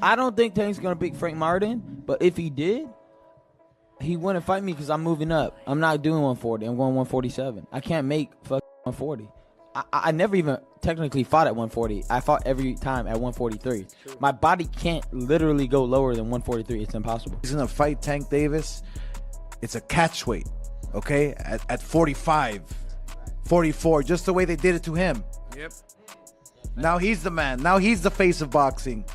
I don't think Tank's gonna pick Frank Martin, but if he did, he wouldn't fight me because I'm moving up. I'm not doing 140. I'm going 147. I can't make 140. I never even technically fought at 140. I fought every time at 143. True. My body can't literally go lower than 143. It's impossible. He's gonna fight Tank Davis. It's a catch weight, okay? At 45, 44, just the way they did it to him. Yep. Now he's the man. Now he's the face of boxing.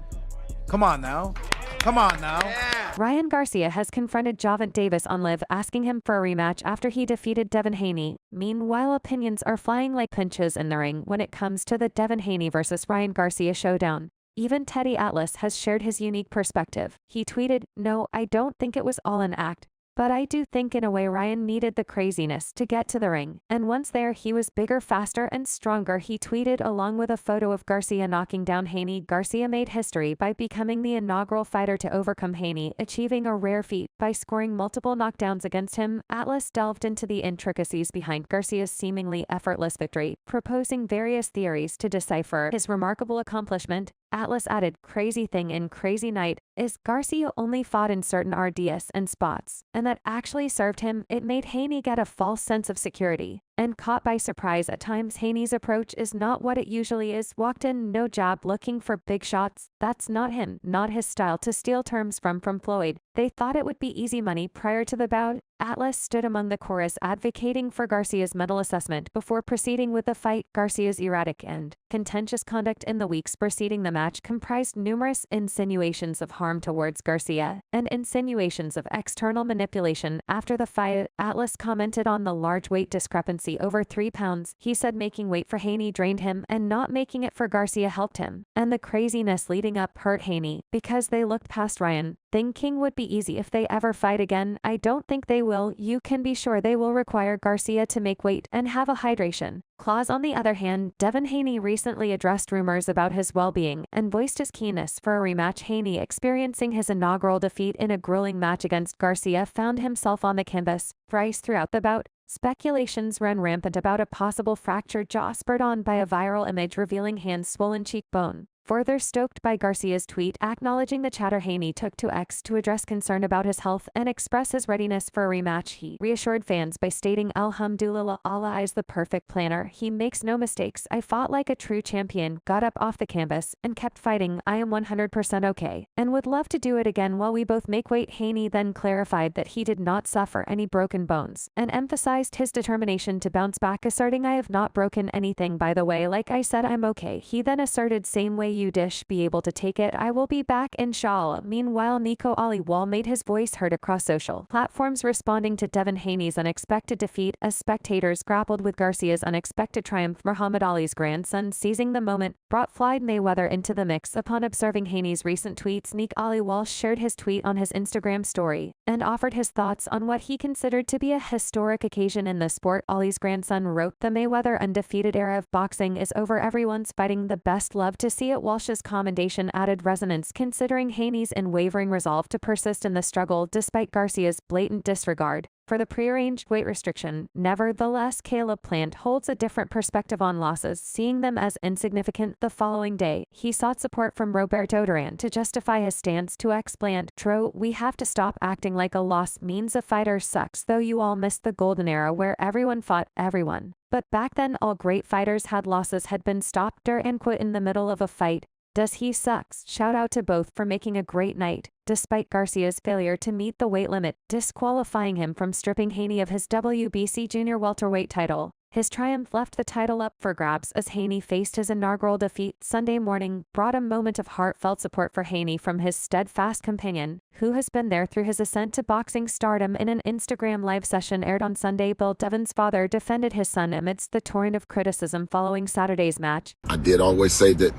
Come on now. Come on now. Yeah. Ryan Garcia has confronted Gervonta Davis on Live, asking him for a rematch after he defeated Devin Haney. Meanwhile, opinions are flying like pinches in the ring when it comes to the Devin Haney versus Ryan Garcia showdown. Even Teddy Atlas has shared his unique perspective. He tweeted, "No, I don't think it was all an act. But I do think in a way Ryan needed the craziness to get to the ring. And once there, he was bigger, faster, and stronger," he tweeted along with a photo of Garcia knocking down Haney. Garcia made history by becoming the inaugural fighter to overcome Haney, achieving a rare feat by scoring multiple knockdowns against him. Atlas delved into the intricacies behind Garcia's seemingly effortless victory, proposing various theories to decipher his remarkable accomplishment. Atlas added, "Crazy thing in crazy night is Garcia only fought in certain RDS and spots, and that actually served him. It made Haney get a false sense of security and caught by surprise at times. Haney's approach is not what it usually is. Walked in, no jab, looking for big shots. That's not him, not his style." To steal terms from Floyd, they thought it would be easy money prior to the bout. Atlas stood among the chorus advocating for Garcia's mental assessment before proceeding with the fight. Garcia's erratic and contentious conduct in the weeks preceding the match comprised numerous insinuations of harm towards Garcia and insinuations of external manipulation. After the fight, Atlas commented on the large weight discrepancy over 3 pounds. He said making weight for Haney drained him and not making it for Garcia helped him. And the craziness leading up hurt Haney because they looked past Ryan, thinking would be easy if they ever fight again. I don't think they will. You can be sure they will require Garcia to make weight and have a hydration clause. On the other hand, Devin Haney recently addressed rumors about his well-being and voiced his keenness for a rematch. Haney, experiencing his inaugural defeat in a grueling match against Garcia, found himself on the canvas thrice throughout the bout. Speculations ran rampant about a possible fractured jaw, spurred on by a viral image revealing Haney's swollen cheekbone. Further stoked by Garcia's tweet acknowledging the chatter, Haney took to X to address concern about his health and express his readiness for a rematch. He reassured fans by stating, "Alhamdulillah, Allah is the perfect planner. He makes no mistakes. I fought like a true champion, got up off the canvas, and kept fighting. I am 100% okay, and would love to do it again while we both make weight." Haney then clarified that he did not suffer any broken bones and emphasized his determination to bounce back, asserting, "I have not broken anything, by the way. Like I said, I'm okay." He then asserted, "Same way you dish, be able to take it. I will be back, inshallah." Meanwhile, Nico Aliwal made his voice heard across social platforms, responding to Devin Haney's unexpected defeat as spectators grappled with Garcia's unexpected triumph. Muhammad Ali's grandson, seizing the moment, brought Floyd Mayweather into the mix. Upon observing Haney's recent tweets, Nico Aliwal shared his tweet on his Instagram story and offered his thoughts on what he considered to be a historic occasion in the sport. Ali's grandson wrote, "The Mayweather undefeated era of boxing is over. Everyone's fighting. The best. Love to see it." Walsh's commendation added resonance considering Haney's unwavering resolve to persist in the struggle despite Garcia's blatant disregard for the prearranged weight restriction. Nevertheless, Caleb Plant holds a different perspective on losses, seeing them as insignificant. The following day, he sought support from Roberto Duran to justify his stance. To X Plant, "Tro, we have to stop acting like a loss means a fighter sucks, though you all missed the golden era where everyone fought everyone. But back then all great fighters had losses, had been stopped and quit in the middle of a fight. Does he sucks?" Shout out to both for making a great night, despite Garcia's failure to meet the weight limit, disqualifying him from stripping Haney of his WBC junior welterweight title. His triumph left the title up for grabs as Haney faced his inaugural defeat Sunday morning, brought a moment of heartfelt support for Haney from his steadfast companion, who has been there through his ascent to boxing stardom. In an Instagram live session aired on Sunday, Bill Devin's father defended his son amidst the torrent of criticism following Saturday's match. "I did always say that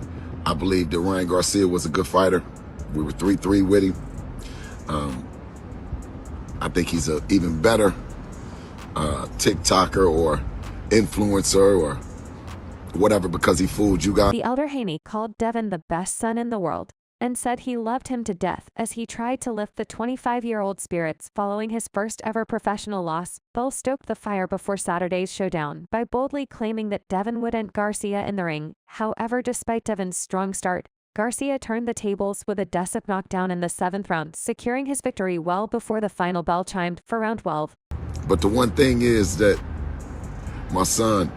I believed that Ryan Garcia was a good fighter. We were 3-3 with him. I think he's an even better TikToker or influencer or whatever because he fooled you guys." The elder Haney called Devin the best son in the world and said he loved him to death as he tried to lift the 25-year-old spirits following his first ever professional loss. Bill stoked the fire before Saturday's showdown by boldly claiming that Devin would end Garcia in the ring. However, despite Devin's strong start, Garcia turned the tables with a decisive knockdown in the 7th round, securing his victory well before the final bell chimed for round 12. But the one thing is that my son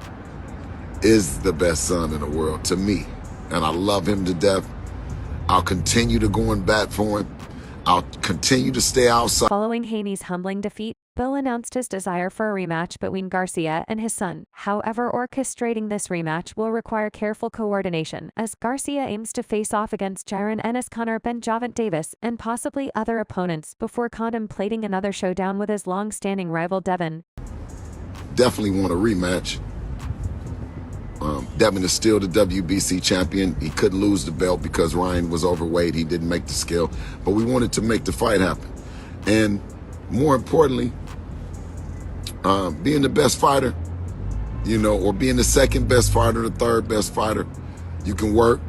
is the best son in the world to me, and I love him to death. I'll continue to go and bat for him. I'll continue to stay outside. Following Haney's humbling defeat, Bill announced his desire for a rematch between Garcia and his son. However, orchestrating this rematch will require careful coordination, as Garcia aims to face off against Jaron Ennis, Connor Ben Gervonta Davis, and possibly other opponents before contemplating another showdown with his long-standing rival Devin. Definitely want a rematch. Devin is still the WBC champion. He couldn't lose the belt because Ryan was overweight. He didn't make the scale. But we wanted to make the fight happen. And more importantly, being the best fighter, or being the second best fighter, the third best fighter, you can work.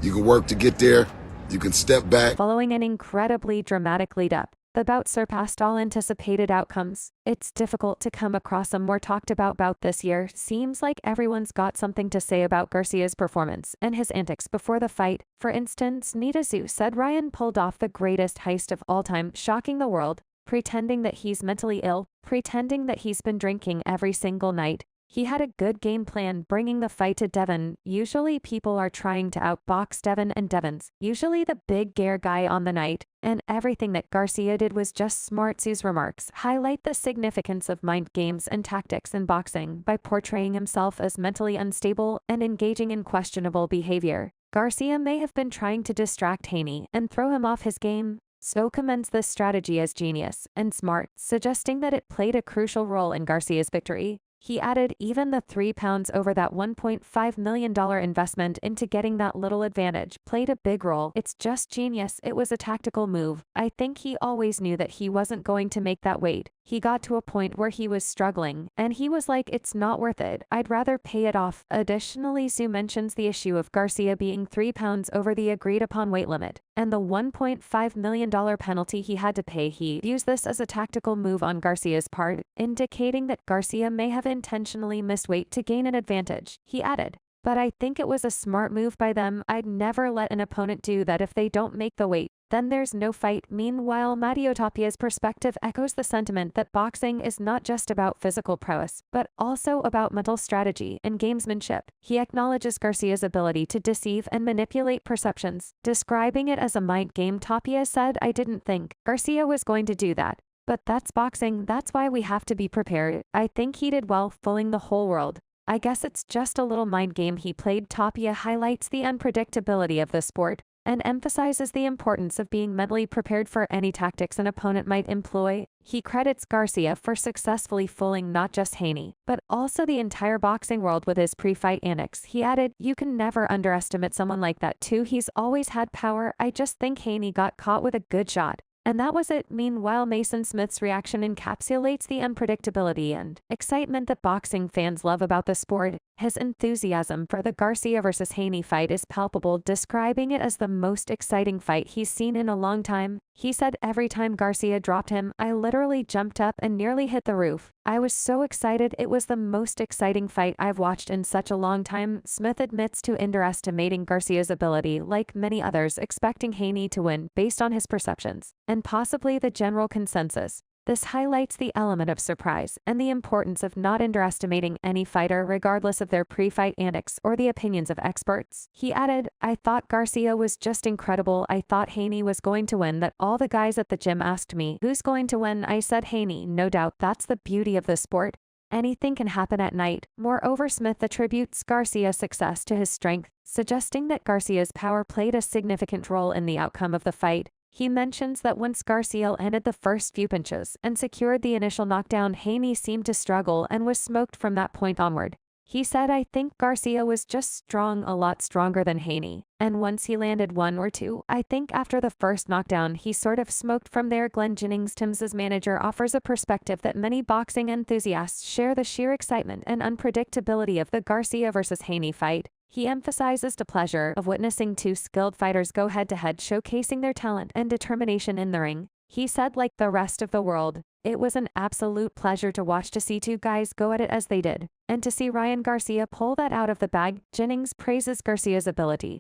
You can work to get there. You can step back. Following an incredibly dramatic lead-up, the bout surpassed all anticipated outcomes. It's difficult to come across a more talked about bout this year. Seems like everyone's got something to say about Garcia's performance and his antics before the fight. For instance, Nita Zhu said Ryan pulled off the greatest heist of all time, shocking the world, pretending that he's mentally ill, pretending that he's been drinking every single night. He had a good game plan bringing the fight to Devin. Usually people are trying to outbox Devin, and Devin's usually the big gear guy on the night, and everything that Garcia did was just smart. Zhu's remarks highlight the significance of mind games and tactics in boxing by portraying himself as mentally unstable and engaging in questionable behavior. Garcia may have been trying to distract Haney and throw him off his game, so commends this strategy as genius and smart, suggesting that it played a crucial role in Garcia's victory. He added, even the £3 over that $1.5 million investment into getting that little advantage played a big role. It's just genius. It was a tactical move. I think he always knew that he wasn't going to make that weight. He got to a point where he was struggling, and he was like, it's not worth it. I'd rather pay it off. Additionally, Zhu mentions the issue of Garcia being £3 over the agreed upon weight limit, and the $1.5 million penalty he had to pay. He views this as a tactical move on Garcia's part, indicating that Garcia may have intentionally missed weight to gain an advantage. He added, but I think it was a smart move by them. I'd never let an opponent do that. If they don't make the weight, then there's no fight. Meanwhile, Matteo Tapia's perspective echoes the sentiment that boxing is not just about physical prowess, but also about mental strategy and gamesmanship. He acknowledges Garcia's ability to deceive and manipulate perceptions, describing it as a mind game. Tapia said, I didn't think Garcia was going to do that. But that's boxing. That's why we have to be prepared. I think he did well, fooling the whole world. I guess it's just a little mind game he played. Tapia highlights the unpredictability of the sport and emphasizes the importance of being mentally prepared for any tactics an opponent might employ. He credits Garcia for successfully fooling not just Haney, but also the entire boxing world with his pre-fight antics. He added, you can never underestimate someone like that too. He's always had power. I just think Haney got caught with a good shot. And that was it. Meanwhile, Mason Smith's reaction encapsulates the unpredictability and excitement that boxing fans love about the sport. His enthusiasm for the Garcia vs. Haney fight is palpable, describing it as the most exciting fight he's seen in a long time. He said, every time Garcia dropped him, I literally jumped up and nearly hit the roof. I was so excited. It was the most exciting fight I've watched in such a long time. Smith admits to underestimating Garcia's ability, like many others, expecting Haney to win based on his perceptions and possibly the general consensus. This highlights the element of surprise and the importance of not underestimating any fighter regardless of their pre-fight antics or the opinions of experts. He added, I thought Garcia was just incredible. I thought Haney was going to win. That all the guys at the gym asked me, who's going to win? I said Haney. No doubt. That's the beauty of the sport. Anything can happen at night. Moreover, Smith attributes Garcia's success to his strength, suggesting that Garcia's power played a significant role in the outcome of the fight. He mentions that once Garcia ended the first few punches and secured the initial knockdown, Haney seemed to struggle and was smoked from that point onward. He said, I think Garcia was just strong, a lot stronger than Haney. And once he landed one or two, I think after the first knockdown, he sort of smoked from there. Glenn Jennings, Tim's manager, offers a perspective that many boxing enthusiasts share: the sheer excitement and unpredictability of the Garcia vs. Haney fight. He emphasizes the pleasure of witnessing two skilled fighters go head-to-head, showcasing their talent and determination in the ring. He said, like the rest of the world, it was an absolute pleasure to watch, to see two guys go at it as they did, and to see Ryan Garcia pull that out of the bag. Jennings praises Garcia's ability